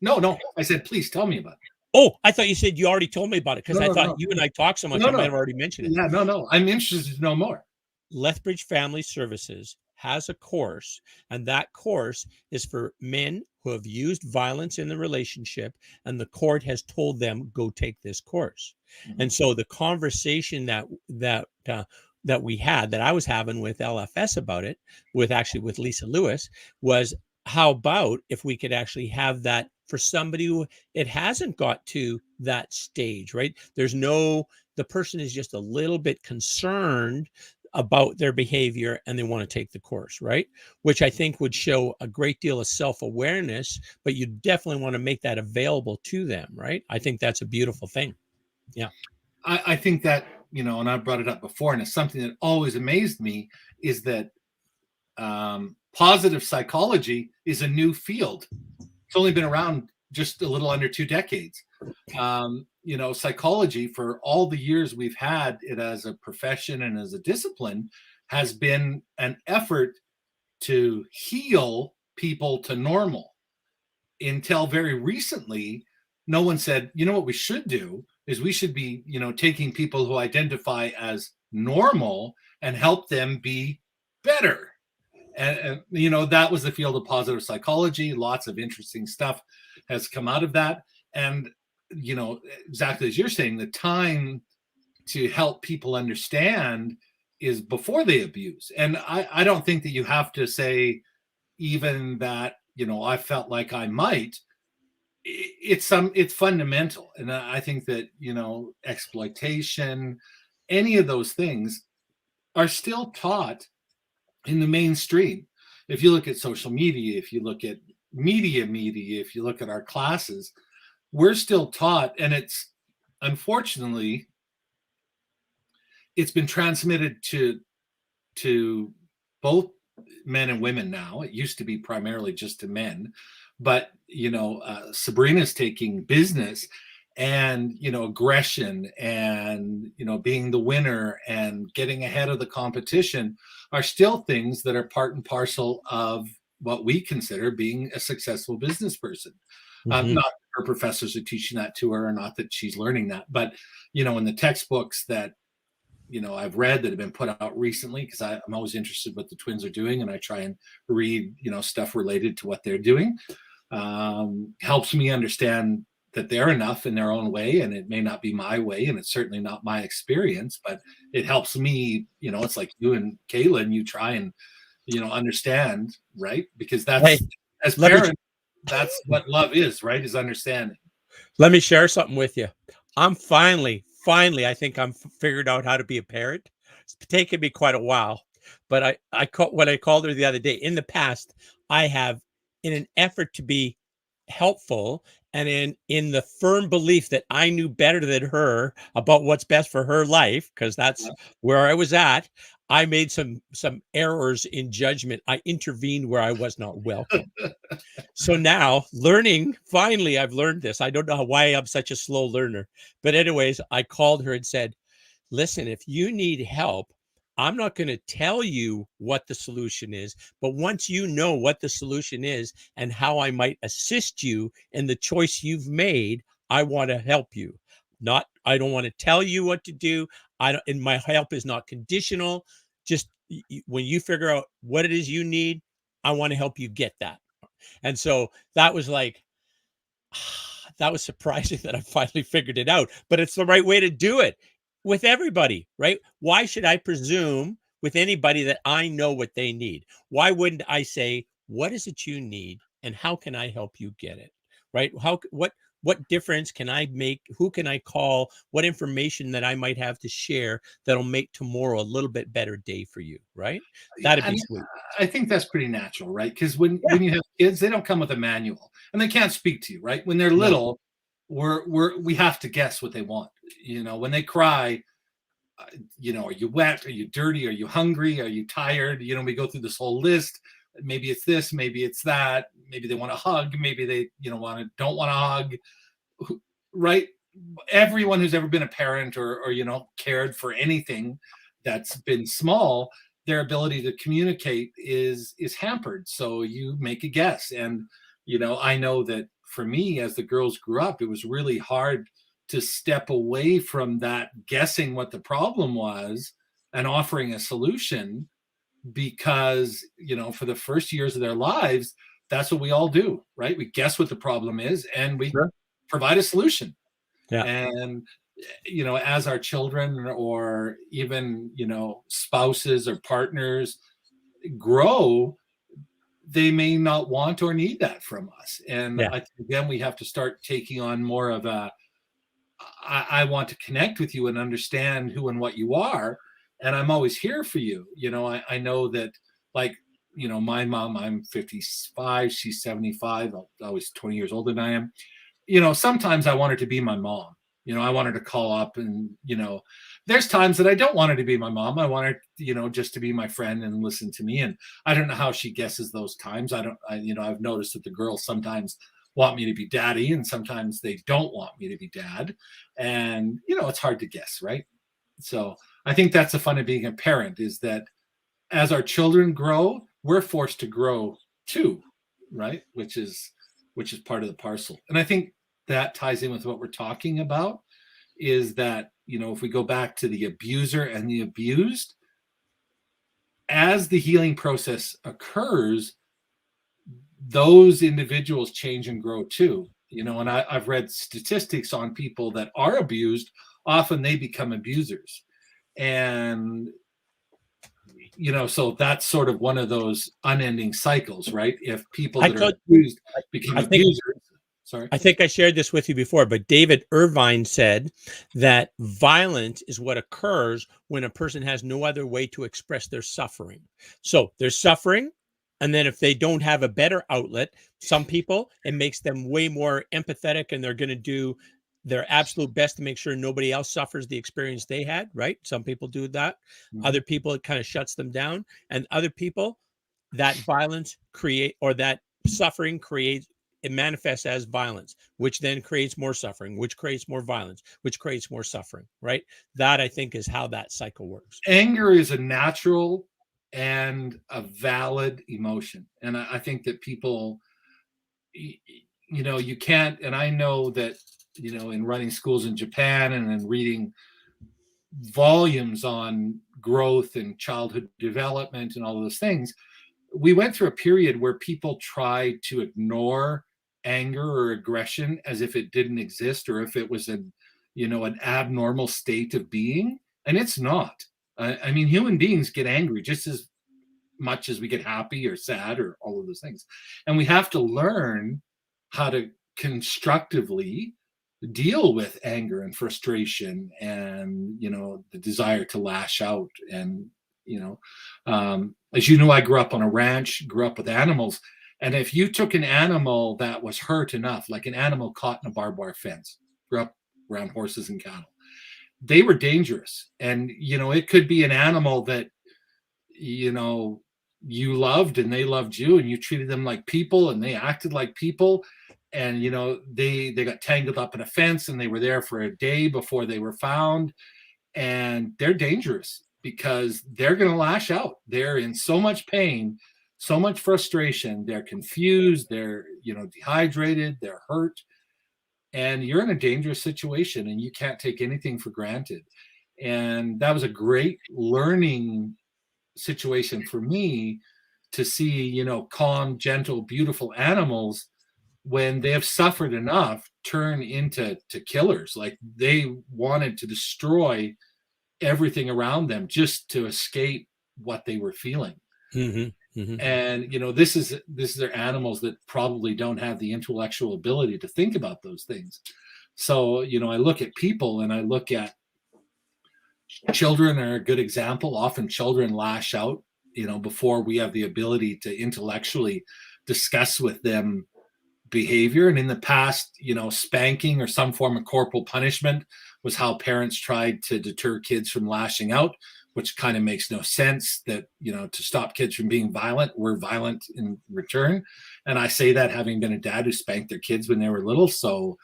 No, no. I said, please tell me about it. Oh, I thought you said you already told me about it because No, I no, thought no. you and I talked so much No, I might no. have already mentioned it. Yeah, no, no. I'm interested to know more. Lethbridge Family Services has a course, and that course is for men who have used violence in the relationship, and the court has told them go take this course. Mhm. And so the conversation that we had, that I was having with LFS about it, with Lisa Lewis, was how about if we could actually have that for somebody who it hasn't got to that stage, right? The person is just a little bit concerned about their behavior and they want to take the course, right? Which I think would show a great deal of self-awareness, but you definitely want to make that available to them, right? I think that's a beautiful thing. Yeah. I think that, and I brought it up before, and it's something that always amazed me is that positive psychology is a new field. It's only been around just a little under 2 decades. Psychology, for all the years we've had it as a profession and as a discipline, has been an effort to heal people to normal. Until very recently, no one said, what we should do is we should be, taking people who identify as normal and help them be better. And that was the field of positive psychology. Lots of interesting stuff has come out of that. And exactly as you're saying, the time to help people understand is before they abuse. And I don't think that you have to say even that, I felt like I might. It's fundamental. And I think that, exploitation, any of those things are still taught in the mainstream. If you look at social media, if you look at media, if you look at our classes, we're still taught, and unfortunately, it's been transmitted to both men and women now. It used to be primarily just to men, but Sabrina's taking business and aggression and being the winner and getting ahead of the competition are still things that are part and parcel of what we consider being a successful business person. Not that her professors are teaching that to her, or not that she's learning that, but in the textbooks that I've read that have been put out recently, because I'm always interested what the twins are doing, and I try and read stuff related to what they're doing. Helps me understand that they're enough in their own way, and it may not be my way, and it's certainly not my experience, but it helps me. It's like you and Kayla, and you try and understand, right? Because that's, Hey, as parents, that's what love is, right? Is understanding. Let me share something with you. I'm finally, I think I'm figured out how to be a parent. It's taken me quite a while, but I called her the other day. In the past, I have, in an effort to be helpful and in the firm belief that I knew better than her about what's best for her life, because that's where I was at, I made some errors in judgment. I intervened where I was not welcome. So now finally, I've learned this. I don't know why I'm such a slow learner, but anyways, I called her and said, listen, if you need help, I'm not going to tell you what the solution is, but once you know what the solution is and how I might assist you in the choice you've made, I want to help you. I don't want to tell you what to do. And my help is not conditional. Just when you figure out what it is you need, I want to help you get that. And so that was like, that was surprising that I finally figured it out, but it's the right way to do it with everybody, right? Why should I presume with anybody that I know what they need? Why wouldn't I say, what is it you need and how can I help you get it? Right? what difference can I make? Who can I call? What information that I might have to share that'll make tomorrow a little bit better day for you, right? That'd I be mean, sweet. I think that's pretty natural, right? Because when Yeah. you have kids, they don't come with a manual, and they can't speak to you, right? When they're No. little, we have to guess what they want. When they cry, are you wet? Are you dirty? Are you hungry? Are you tired? We go through this whole list. Maybe it's this, maybe it's that. Maybe they want a hug. Maybe they, don't want a hug. Right? Everyone who's ever been a parent or cared for anything that's been small, their ability to communicate is hampered. So you make a guess. And I know that for me, as the girls grew up, it was really hard to step away from that guessing what the problem was and offering a solution, because for the first years of their lives, that's what we all do, right? We guess what the problem is and we Sure. provide a solution. Yeah. And as our children or even spouses or partners grow, they may not want or need that from us. And Yeah. I think then we have to start taking on more of a, I want to connect with you and understand who and what you are, and I'm always here for you. I know that, like, my mom, I'm 55, she's 75, always 20 years older than I am. Sometimes I want her to be my mom. I want her to call up and, there's times that I don't want her to be my mom. I want her, just to be my friend and listen to me. And I don't know how she guesses those times. I've noticed that the girls sometimes want me to be daddy and sometimes they don't want me to be dad. And, it's hard to guess, right? So I think that's the fun of being a parent, is that as our children grow, we're forced to grow too, right? Which is part of the parcel. And I think that ties in with what we're talking about, is that, if we go back to the abuser and the abused, as the healing process occurs, those individuals change and grow too. And I've read statistics on people that are abused, often they become abusers. And so that's sort of one of those unending cycles, right? If people I that are told abused become I think abusers. Sorry. I think I shared this with you before, but David Irvine said that violence is what occurs when a person has no other way to express their suffering. So they're suffering, and then if they don't have a better outlet, some people, it makes them way more empathetic and they're going to do their absolute best to make sure nobody else suffers the experience they had, right? Some people do that. Mhm. Other people, it kind of shuts them down. And other people, that violence create or that suffering creates, it manifests as violence, which then creates more suffering, which creates more violence, which creates more suffering, right? That, I think, is how that cycle works. Anger is a natural and a valid emotion. And I think that people, you can't, and I know that, in running schools in Japan and in reading volumes on growth and childhood development and all of those things, we went through a period where people tried to ignore anger or aggression as if it didn't exist, or if it was an abnormal state of being, and it's not. I mean, human beings get angry just as much as we get happy or sad or all of those things, and we have to learn how to constructively deal with anger and frustration and the desire to lash out. And as you know, I grew up on a ranch, grew up with animals, and if you took an animal that was hurt enough, like an animal caught in a barbed wire fence, grew up around horses and cattle, they were dangerous. And it could be an animal that you know you loved and they loved you, and you treated them like people and they acted like people, and they got tangled up in a fence and they were there for a day before they were found. And they're dangerous because they're going to lash out. They're in so much pain, so much frustration, they're confused, they're dehydrated, they're hurt, and you're in a dangerous situation and you can't take anything for granted. And that was a great learning situation for me, to see calm, gentle, beautiful animals, when they have suffered enough, turn into killers. Like, they wanted to destroy everything around them just to escape what they were feeling. Mm-hmm. Mhm. And this is their animals that probably don't have the intellectual ability to think about those things. So I look at people, and I look at children are a good example. Often children lash out before we have the ability to intellectually discuss with them behavior. And in the past, spanking or some form of corporal punishment was how parents tried to deter kids from lashing out, which kind of makes no sense. That to stop kids from being violent, we're violent in return. And I say that having been a dad who spanked their kids when they were little. So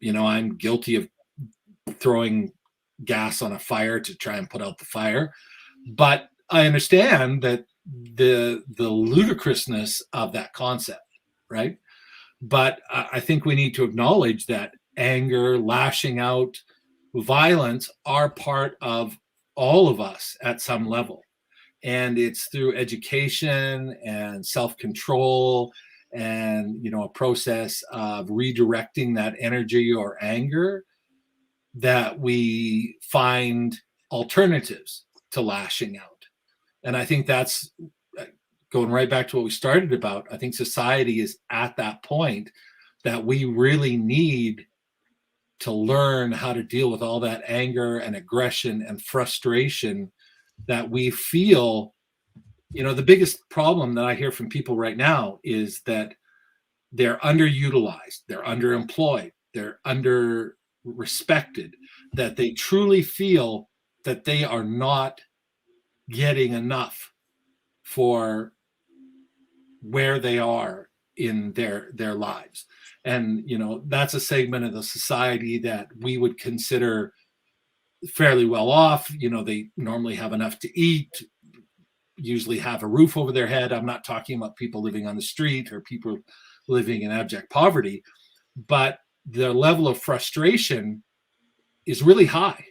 I'm guilty of throwing gas on a fire to try and put out the fire. But I understand that the ludicrousness of that concept, right? But I think we need to acknowledge that anger, lashing out, violence are part of all of us at some level. And it's through education and self-control and a process of redirecting that energy or anger that we find alternatives to lashing out. And I think that's going right back to what we started about. I think society is at that point that we really need to learn how to deal with all that anger and aggression and frustration that we feel. The biggest problem that I hear from people right now is that they're underutilized, they're underemployed, they're under respected, that they truly feel that they are not getting enough for where they are in their lives. And that's a segment of the society that we would consider fairly well off. They normally have enough to eat, usually have a roof over their head. I'm not talking about people living on the street or people living in abject poverty, but the level of frustration is really high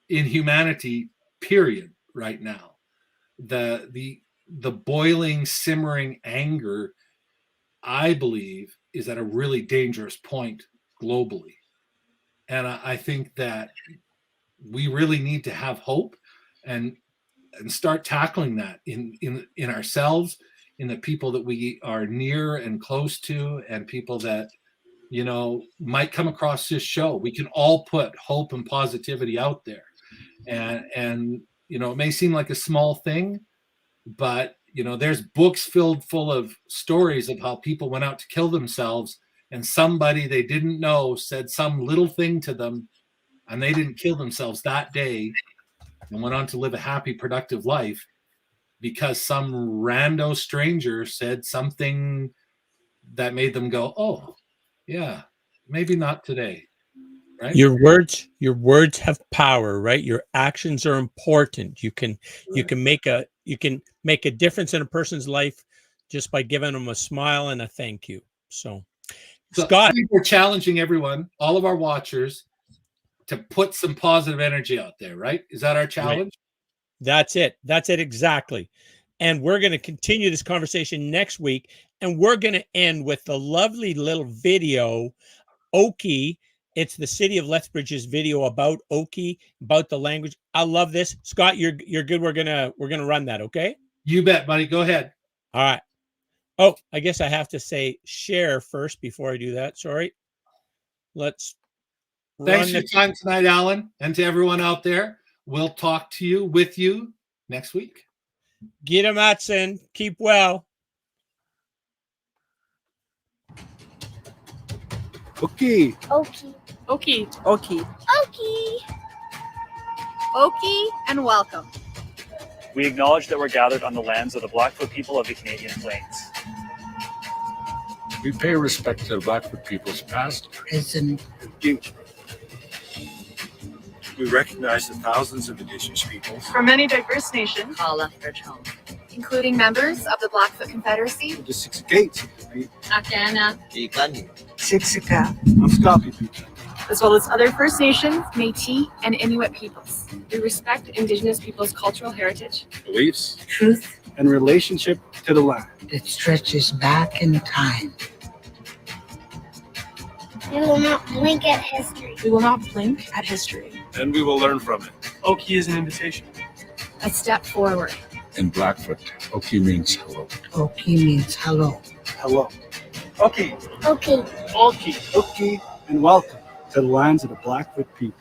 in humanity, period, right now. The boiling, simmering anger, I believe, is at a really dangerous point globally. And I think that we really need to have hope and start tackling that in ourselves, in the people that we are near and close to, and people that might come across this show. We can all put hope and positivity out there, and it may seem like a small thing, but there's books filled full of stories of how people went out to kill themselves, and somebody they didn't know said some little thing to them, and they didn't kill themselves that day and went on to live a happy, productive life because some rando stranger said something that made them go, oh yeah, maybe not today. Right? Your words have power, right? Your actions are important. You can make a difference in a person's life just by giving them a smile and a thank you. So Scott, we're challenging everyone, all of our watchers, to put some positive energy out there, right? Is that our challenge? Right. That's it exactly. And we're going to continue this conversation next week, and we're going to end with the lovely little video, Oki. It's the city of Lethbridge's video about Oki, about the language. I love this. Scott, you're good. We're gonna run that, okay? You bet, buddy. Go ahead. All right. Oh, I guess I have to say share first before I do that. Sorry. Let's Thanks for your time tonight, Alan, and to everyone out there. We'll talk to you with you next week. Gita Matson, keep well. Oki. Oki. Oki. Oki. Oki. Oki, and welcome. We acknowledge that we're gathered on the lands of the Blackfoot people of the Canadian Plains. We pay respect to the Blackfoot peoples past, Present. and future. We recognize the thousands of Indigenous peoples From many diverse nations, Call Lethbridge home. including members of the Blackfoot Confederacy, of the Six Gates, Akana, Siksika. of Scopi people. as well as other First Nations, Métis, and Inuit peoples. We respect Indigenous peoples' cultural heritage, Beliefs Truth and relationship to the land. that stretches back in time. We will not blink at history. We will not blink at history. And we will learn from it. Oki is an invitation. A step forward. In Blackfoot, Oki means hello. Oki means hello. Hello. Okay, Okay. okay, and welcome to the lands of the Blackfoot people.